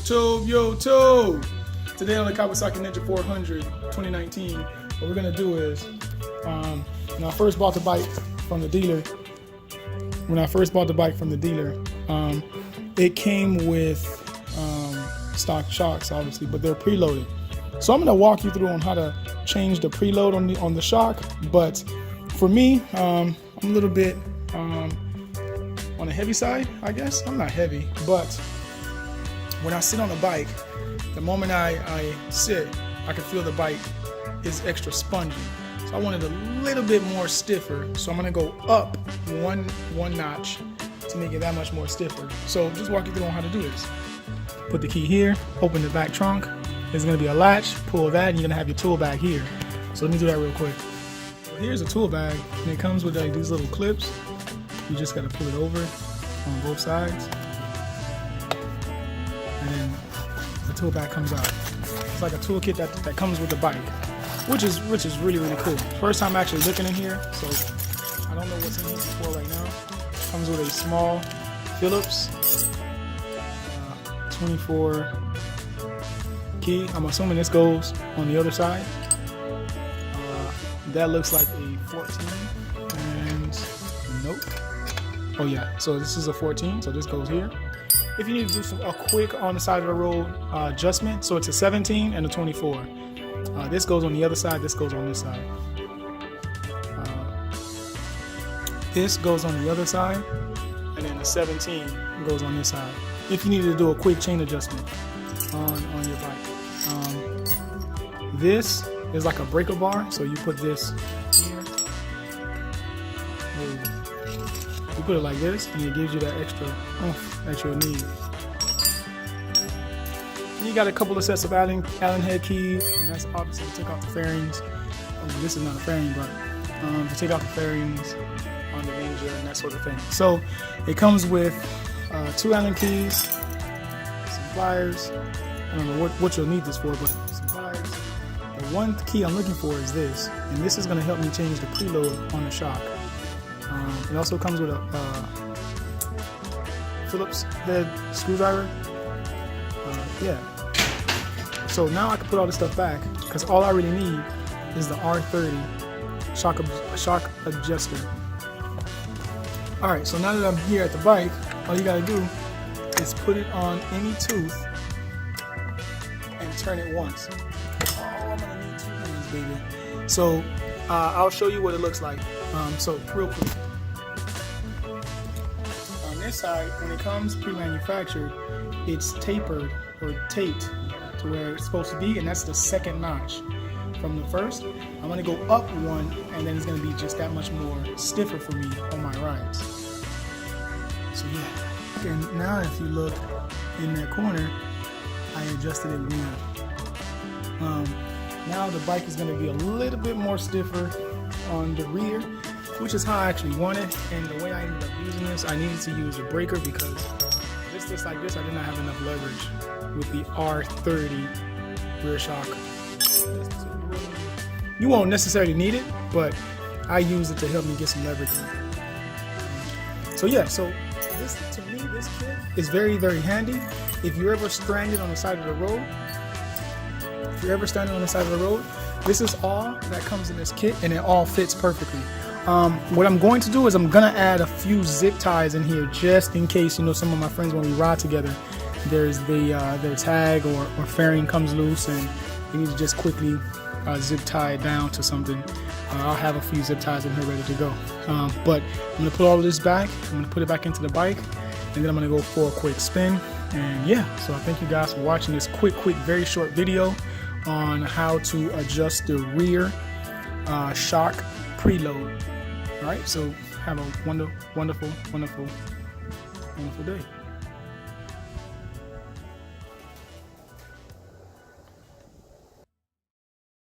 YouTube. Today on the Kawzsaki Ninja 400 2019, what we're gonna do is, when I first bought the bike from the dealer, it came with stock shocks, obviously, but they're preloaded. So I'm gonna walk you through on how to change the preload on the shock. But for me, I'm a little bit on the heavy side, I guess. I'm not heavy, but when I sit on the bike, the moment I sit, I can feel the bike is extra spongy. So I want it a little bit more stiffer. So I'm gonna go up one notch to make it that much more stiffer. So just walk you through on how to do this. Put the key here, open the back trunk. There's gonna be a latch, pull that, and you're gonna have your tool bag here. So let me do that real quick. So here's a tool bag, and it comes with like these little clips. You just gotta pull it over on both sides. And then the tool bag comes out. It's like a toolkit that comes with the bike, which is really cool. First time actually looking in here, so I don't know what's in here before right now. Comes with a small Phillips 24 key. I'm assuming this goes on the other side. That looks like a 14, and nope. Oh yeah, so this is a 14, so this goes here. If you need to do a quick on the side of the road adjustment, so it's a 17 and a 24. This goes on the other side, this goes on this side. This goes on the other side, and then the 17 goes on this side. If you need to do a quick chain adjustment on your bike. This is like a breaker bar, so you put this here. You put it like this, and it gives you that extra oomph that you'll need. And you got a couple of sets of Allen head keys, and that's obviously to take off the fairings. Oh, this is not a fairing, but to take off the fairings on the Ninja and that sort of thing. So it comes with 2 Allen keys, some pliers. I don't know what you'll need this for, but some pliers. The one key I'm looking for is this, and this is going to help me change the preload on the shock. It also comes with a Phillips head screwdriver. Yeah. So now I can put all this stuff back, because all I really need is the R30 shock adjuster. All right, so now that I'm here at the bike, all you gotta do is put it on any tooth and turn it once. Oh, I'm gonna need 2 hands, baby. So I'll show you what it looks like. So real quick. On this side, when it comes pre-manufactured, it's tapered or taped to where it's supposed to be, and that's the second notch from the first. I'm gonna go up one, and then it's gonna be just that much more stiffer for me on my rides. So yeah. And now if you look in that corner, I adjusted it weird. Now the bike is gonna be a little bit more stiffer on the rear, which is how I actually want it. And the way I ended up using this, I needed to use a breaker because just like this, I did not have enough leverage with the R30 rear shock. You won't necessarily need it, but I use it to help me get some leverage. So yeah, so this, to me, this kit is very handy. If you're ever stranded on the side of the road, this is all that comes in this kit, and it all fits perfectly. What I'm going to do is I'm gonna add a few zip ties in here just in case, you know, some of my friends, when we ride together, there's their tag or fairing comes loose and you need to just quickly zip tie it down to something. I'll have a few zip ties in here ready to go. But I'm gonna put all of this back. I'm gonna put it back into the bike, and then I'm gonna go for a quick spin. And yeah, so I thank you guys for watching this quick, very short video on how to adjust the rear shock preload. All right, so have a wonderful day.